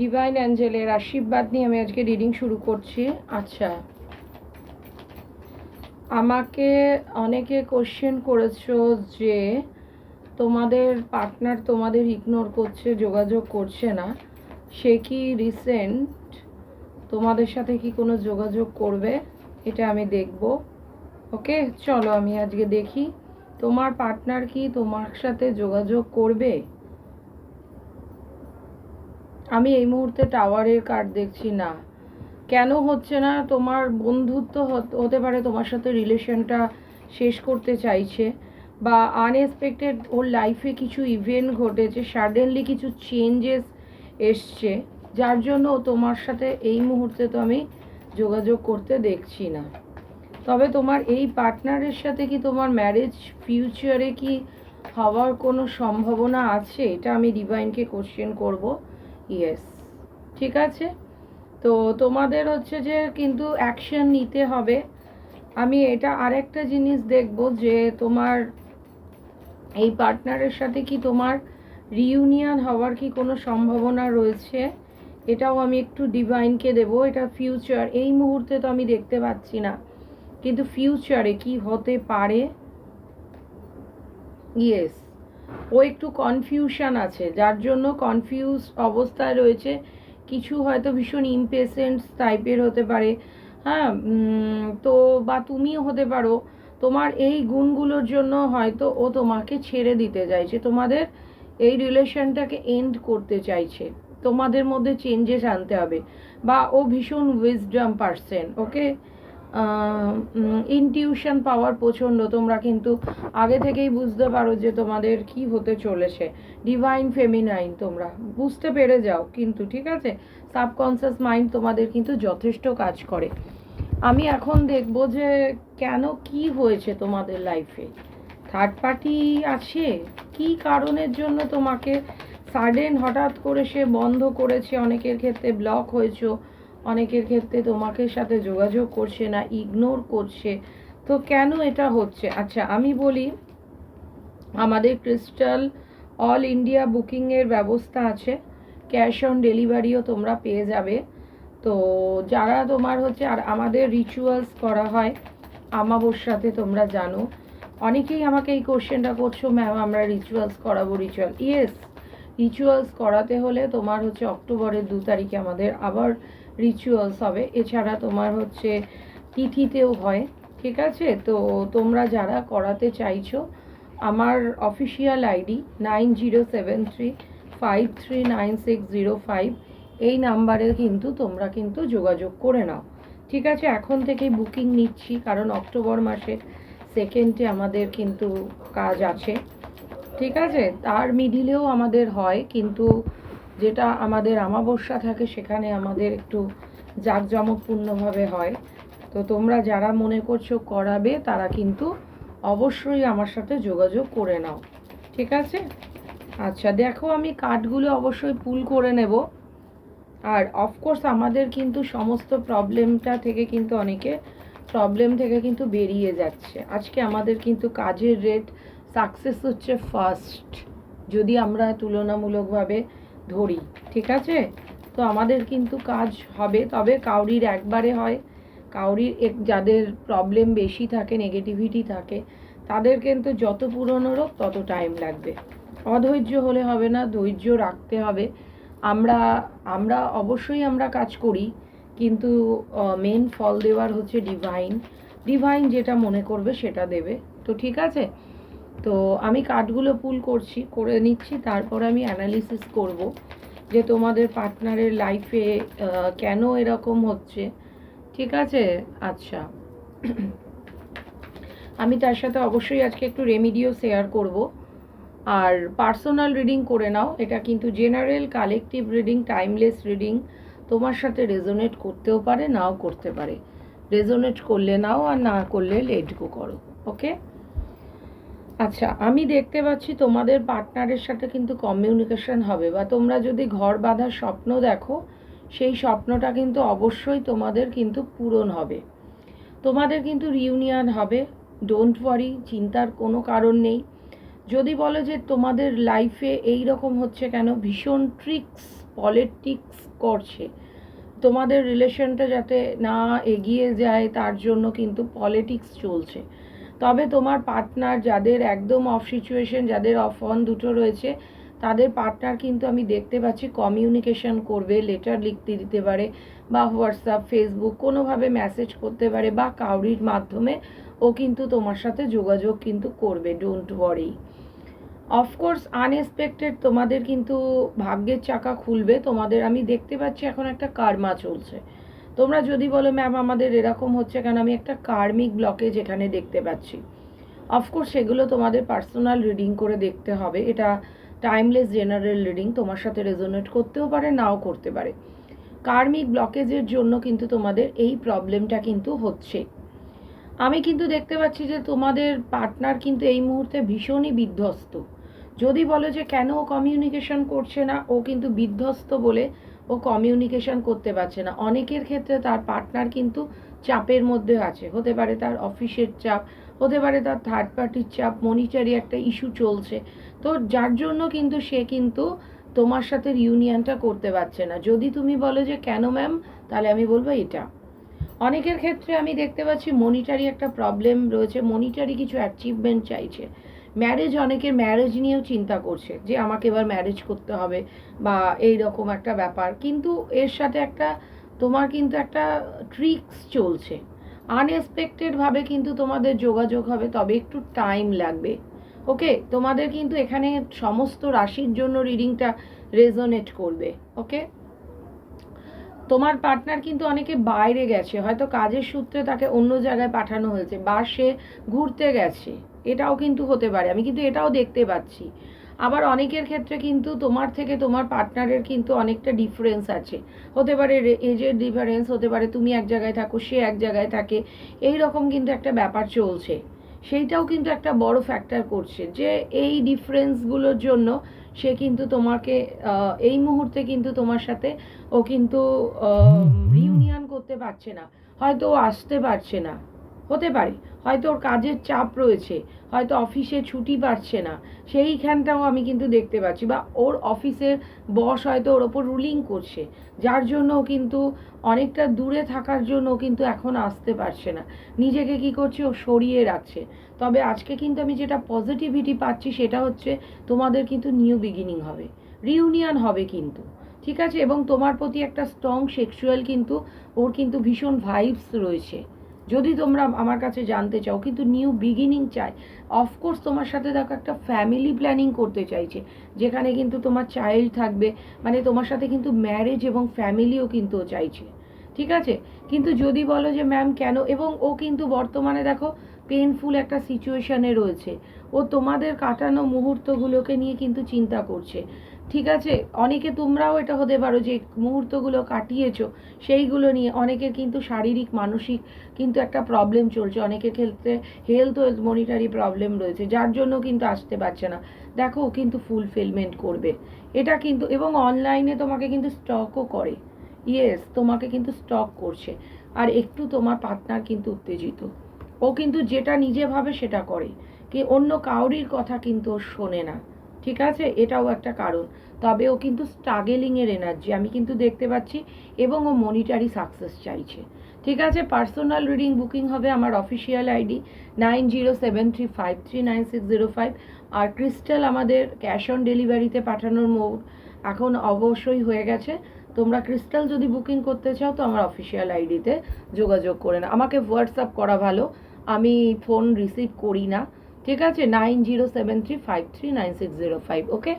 Divine অ্যাঞ্জেলের আশীর্বাদ নিয়ে আমি আজকে রিডিং শুরু করছি। আচ্ছা, আমাকে অনেকে কোশ্চেন করেছো যে তোমাদের পার্টনার তোমাদের ইগনোর করছে, যোগাযোগ করছে না, সে কি রিসেন্ট তোমাদের সাথে কি কোনো যোগাযোগ করবে, এটা আমি দেখব। ওকে, চলো আমি আজকে দেখি তোমার পার্টনার কি তোমার সাথে যোগাযোগ করবে। আমি এই মুহূর্তে টাওয়ারের কার্ড দেখছি না। কেন হচ্ছে না? তোমার বন্ধুত্ব হতে পারে, তোমার সাথে রিলেশনটা শেষ করতে চাইছে, বা আনএক্সপেক্টেড ওর লাইফে কিছু ইভেন্ট ঘটেছে, সাডেনলি কিছু চেঞ্জেস এসছে, যার জন্য তোমার সাথে এই মুহূর্তে তো আমি যোগাযোগ করতে দেখছি না। তবে তোমার এই পার্টনারের সাথে কি তোমার ম্যারেজ ফিউচারে কি হওয়ার কোনো সম্ভাবনা আছে, এটা আমি ডিভাইনকে কোশ্চেন করব। ইয়েস, ঠিক আছে। তো তোমাদের হচ্ছে যে কিন্তু অ্যাকশন নিতে হবে। আমি এটা আরেকটা জিনিস দেখব যে তোমার এই পার্টনারের সাথে কি তোমার রিইউনিয়ন হওয়ার কি কোনো সম্ভাবনা রয়েছে, এটাও আমি একটু ডিভাইনকে দেব। এটা ফিউচার, এই মুহূর্তে তো আমি দেখতে পাচ্ছি না, কিন্তু ফিউচারে কি হতে পারে। ইয়েস, ও একটু কনফিউশন আছে, যার জন্য কনফিউজ অবস্থায় রয়েছে। কিছু হয়তো ভীষণ ইমপেশেন্ট টাইপের হতে পারে, হ্যাঁ, তো বা তুমিও হতে পারো। তোমার এই গুণগুলোর জন্য হয়তো ও তোমাকে ছেড়ে দিতে চাইছে, তোমাদের এই রিলেশনটাকে এন্ড করতে চাইছে, তোমাদের মধ্যে চেঞ্জেস আনতে হবে। বা ও ভীষণ উইজডম পারসন, ওকে। ইনটিউশন পাওয়ার প্রচণ্ড, তোমরা কিন্তু আগে থেকেই বুঝতে পারো যে তোমাদের কি হতে চলেছে। ডিভাইন ফেমিনাইন তোমরা বুঝতে পেরে যাও কিন্তু, ঠিক আছে। সাবকনসিয়াস মাইন্ড তোমাদের কিন্তু যথেষ্ট কাজ করে। আমি এখন দেখব যে কেন, কি হয়েছে তোমাদের লাইফে। থার্ড পার্টি আছে, কি কারণের জন্য তোমাকে সাডেন হঠাৎ করে সে বন্ধ করেছে, অনেকের ক্ষেত্রে ব্লক হয়েছো, অনেকের ক্ষেত্রে তোমাকে সাথে যোগাযোগ করছে না, ইগনোর করছে। তো কেন এটা হচ্ছে? আচ্ছা আমি বলি, আমাদের ক্রিস্টাল অল ইন্ডিয়া বুকিংয়ের ব্যবস্থা আছে, ক্যাশ অন ডেলিভারিও তোমরা পেয়ে যাবে। তো যারা তোমার হচ্ছে, আর আমাদের রিচুয়ালস করা হয় আমাবস্যাতে, তোমরা জানো। অনেকেই আমাকে এই কোশ্চেনটা করছো, ম্যাম আমরা রিচুয়ালস করাবো। রিচুয়াল, ইয়েস, রিচুয়ালস করাতে হলে তোমার হচ্ছে অক্টোবরের 2 তারিখে আমাদের আবার রিচুয়ালস হবে। এছাড়া তোমার হচ্ছে তিথিতেও হয়, ঠিক আছে। তো তোমরা যারা করাতে চাইছো, আমার অফিসিয়াল আইডি 9073539605, এই নাম্বারে কিন্তু তোমরা কিন্তু যোগাযোগ করে নাও, ঠিক আছে। এখন থেকেই বুকিং নিচ্ছি, কারণ অক্টোবর মাসের সেকেন্ডে আমাদের কিন্তু কাজ আছে, ঠিক আছে। তার মিডিলেও আমাদের হয়, কিন্তু যেটা আমাদের অমাবস্যা থাকে সেখানে আমাদের একটু জাঁকজমকপূর্ণভাবে হয়। তো তোমরা যারা মনে করছো করাবে, তারা কিন্তু অবশ্যই আমার সাথে যোগাযোগ করে নাও, ঠিক আছে। আচ্ছা দেখো, আমি কার্ডগুলো অবশ্যই পুল করে নেব। আর অফকোর্স আমাদের কিন্তু সমস্ত প্রবলেমটা থেকে কিন্তু অনেকে প্রবলেম থেকে কিন্তু বেরিয়ে যাচ্ছে। আজকে আমাদের কিন্তু কাজের রেট সাকসেস হচ্ছে ফার্স্ট, যদি আমরা তুলনামূলকভাবে ধরি, ঠিক আছে। তো আমাদের কিন্তু কাজ হবে, তবে কাউরির একবারে হয়, কাউরির যাদের প্রবলেম বেশি থাকে, নেগেটিভিটি থাকে, তাদের কিন্তু যত পুরনো রোগ তত টাইম লাগবে। অধৈর্য হলে হবে না, ধৈর্য রাখতে হবে। আমরা আমরা অবশ্যই আমরা কাজ করি, কিন্তু মেন ফল দেওয়ার হচ্ছে ডিভাইন। ডিভাইন যেটা মনে করবে সেটা দেবে। তো ঠিক আছে, তো আমি কার্ডগুলো পুল করছি, করে নিচ্ছি, তারপর আমি অ্যানালিসিস করব যে তোমাদের পার্টনারের লাইফে কেন এরকম হচ্ছে, ঠিক আছে। আচ্ছা, আমি তার সাথে অবশ্যই আজকে একটু রেমিডিও শেয়ার করব। আর পার্সোনাল রিডিং করে নাও, এটা কিন্তু general collective reading, timeless reading. তোমার সাথে রেজোনেট করতেও পারে, নাও করতে পারে। রেজোনেট করলে নাও, আর না করলে লেট গো করো, ওকে। আচ্ছা, আমি দেখতে পাচ্ছি তোমাদের পার্টনারের সাথে কিন্তু কমিউনিকেশন হবে, বা তোমরা যদি ঘর বাঁধার স্বপ্ন দেখো, সেই স্বপ্নটা কিন্তু অবশ্যই তোমাদের কিন্তু পূরণ হবে। তোমাদের কিন্তু রিউনিয়ন হবে, ডোন্ট ওয়ারি, চিন্তার কোনো কারণ নেই। যদি বলো যে তোমাদের লাইফে এই রকম হচ্ছে কেন, ভীষণ ট্রিক্স পলিটিক্স করছে, তোমাদের রিলেশনটা যাতে না এগিয়ে যায় তার জন্য কিন্তু পলিটিক্স চলছে। তবে তোমার পার্টনার যাদের একদম অফ সিচুয়েশন, যাদের অফ অন দুটো রয়েছে, তাদের পার্টনার কিন্তু আমি দেখতে পাচ্ছি কমিউনিকেশন করবে, লেটার লিখতে দিতে পারে বা হোয়াটসঅ্যাপ ফেসবুক কোনোভাবে মেসেজ করতে পারে বা কাউরির মাধ্যমে ও কিন্তু তোমার সাথে যোগাযোগ কিন্তু করবে, ডোন্ট ওয়ারি। অফকোর্স আনএক্সপেক্টেড তোমাদের কিন্তু ভাগ্যের চাকা খুলবে তোমাদের। আমি দেখতে পাচ্ছি এখন একটা কার্মা চলছে। তোমরা যদি বলো ম্যাম আমাদের এরকম হচ্ছে কেন, আমি একটা কার্মিক ব্লকেজ এখানে দেখতে পাচ্ছি। অফকোর্স সেগুলো তোমাদের পার্সোনাল রিডিং করে দেখতে হবে, এটা টাইমলেস জেনারেল রিডিং, তোমার সাথে রেজোনেট করতেও পারে নাও করতে পারে। কার্মিক ব্লকেজের জন্য কিন্তু তোমাদের এই প্রবলেমটা কিন্তু হচ্ছে। আমি কিন্তু দেখতে পাচ্ছি যে তোমাদের পার্টনার কিন্তু এই মুহূর্তে ভীষণই বিধ্বস্ত। যদি বলো যে কেন ও কমিউনিকেশন করছে না, ও কিন্তু বিধ্বস্ত বলে ও কমিউনিকেশন করতে পারছে না। অনেকের ক্ষেত্রে তার পার্টনার কিন্তু চাপের মধ্যে আছে, হতে পারে তার অফিসের চাপ, হতে পারে তার থার্ড পার্টির চাপ, মনিটারি একটা ইস্যু চলছে, তো যার জন্য কিন্তু সে কিন্তু তোমার সাথে রিউনিয়নটা করতে পারছে না। যদি তুমি বলো যে কেন ম্যাম, তাহলে আমি বলবো এটা অনেকের ক্ষেত্রে আমি দেখতে পাচ্ছি মনিটারি একটা প্রবলেম রয়েছে, মনিটারি কিছু অ্যাচিভমেন্ট চাইছে। ম্যারেজ, অনেকের ম্যারেজ নিয়েও চিন্তা করছে যে আমাকে এবার ম্যারেজ করতে হবে বা এই রকম একটা ব্যাপার, কিন্তু এর সাথে একটা তোমার কিন্তু একটা ট্রিক্স চলছে। আনএক্সপেক্টেডভাবে কিন্তু তোমাদের যোগাযোগ হবে, তবে একটু টাইম লাগবে। ওকে, তোমাদের কিন্তু এখানে সমস্ত রাশির জন্য রিডিংটা রেজোনেট করবে। ওকে, তোমার পার্টনার কিন্তু অনেকে বাইরে গেছে, হয়তো কাজের সূত্রে তাকে অন্য জায়গায় পাঠানো হয়েছে বা সে ঘুরতে গেছে, এটাও কিন্তু হতে পারে, আমি কিন্তু এটাও দেখতে পাচ্ছি। আবার অনেকের ক্ষেত্রে কিন্তু তোমার থেকে তোমার পার্টনারের কিন্তু অনেকটা ডিফারেন্স আছে, হতে পারে এজের ডিফারেন্স, হতে পারে তুমি এক জায়গায় থাকো সে এক জায়গায় থাকে, এই রকম কিন্তু একটা ব্যাপার চলছে। সেইটাও কিন্তু একটা বড় ফ্যাক্টর করছে যে এই ডিফারেন্সগুলোর জন্য সে কিন্তু তোমাকে এই মুহূর্তে কিন্তু তোমার সাথে ও কিন্তু রিউনিয়ন করতে পারছে না, হয়তো ও আসতে পারছে না, হতে পারে হয়তো ওর কাজের চাপ রয়েছে, হয়তো অফিসে ছুটি পাচ্ছে না, সেইখানটাও আমি কিন্তু দেখতে পাচ্ছি, বা ওর অফিসের বস হয়তো ওর ওপর রুলিং করছে, যার জন্য ও কিন্তু অনেকটা দূরে থাকার জন্য ও কিন্তু এখন আসতে পারছে না, নিজেকে কি করছে ও সরিয়ে রাখছে। তবে আজকে কিন্তু আমি যেটা পজিটিভিটি পাচ্ছি সেটা হচ্ছে তোমাদের কিন্তু নিউ বিগিনিং হবে, রিউনিয়ন হবে কিন্তু, ঠিক আছে। এবং তোমার প্রতি একটা স্ট্রং সেক্সুয়াল কিন্তু ওর কিন্তু ভীষণ ভাইবস রয়েছে। যদি তোমরা আমার কাছে জানতে চাও, কিন্তু নিউ বিগিনিং চায়। অফকোর্স তোমার সাথে দেখো একটা ফ্যামিলি প্ল্যানিং করতে চাইছে, যেখানে কিন্তু তোমার চাইল্ড থাকবে, মানে তোমার সাথে কিন্তু ম্যারেজ এবং ফ্যামিলিও কিন্তু চাইছে, ঠিক আছে। কিন্তু যদি বলো যে ম্যাম কেন, এবং ও কিন্তু বর্তমানে দেখো পেনফুল একটা সিচুয়েশানে রয়েছে, ও তোমাদের কাটানো মুহূর্তগুলোকে নিয়ে কিন্তু চিন্তা করছে, ঠিক আছে। অনেকে তোমরাও এটা হতে পারো যে মুহূর্তগুলো কাটিয়েছো সেইগুলো নিয়ে অনেকের কিন্তু শারীরিক মানসিক কিন্তু একটা প্রবলেম চলছে, অনেকের ক্ষেত্রে হেলথ মনিটারি প্রবলেম রয়েছে, যার জন্য কিন্তু আসতে পারছে না। দেখো ও কিন্তু ফুলফিলমেন্ট করবে এটা কিন্তু, এবং অনলাইনে তোমাকে কিন্তু স্টকও করে, ইয়েস তোমাকে কিন্তু স্টক করছে। আর একটু তোমার পার্টনার কিন্তু উত্তেজিত, ও কিন্তু যেটা নিজে ভাবে সেটা করে, কি অন্য কাউরির কথা কিন্তু ও শোনে না, ঠিক আছে, এটাও একটা কারণ। তবে ও কিন্তু স্ট্রাগেলিংয়ের এনার্জি আমি কিন্তু দেখতে পাচ্ছি, এবং ও মনিটারি সাকসেস চাইছে, ঠিক আছে। পার্সোনাল রিডিং বুকিং হবে আমার অফিসিয়াল আইডি 9073539605, আর ক্রিস্টাল আমাদের ক্যাশ অন ডেলিভারিতে পাঠানোর মোড এখন অবশ্যই হয়ে গেছে। তোমরা ক্রিস্টাল যদি বুকিং করতে চাও তো আমার অফিসিয়াল আইডিতে যোগাযোগ করে না, আমাকে হোয়াটসঅ্যাপ করা ভালো, আমি ফোন রিসিভ করি না, ঠিক আছে। 9073539605, ওকে।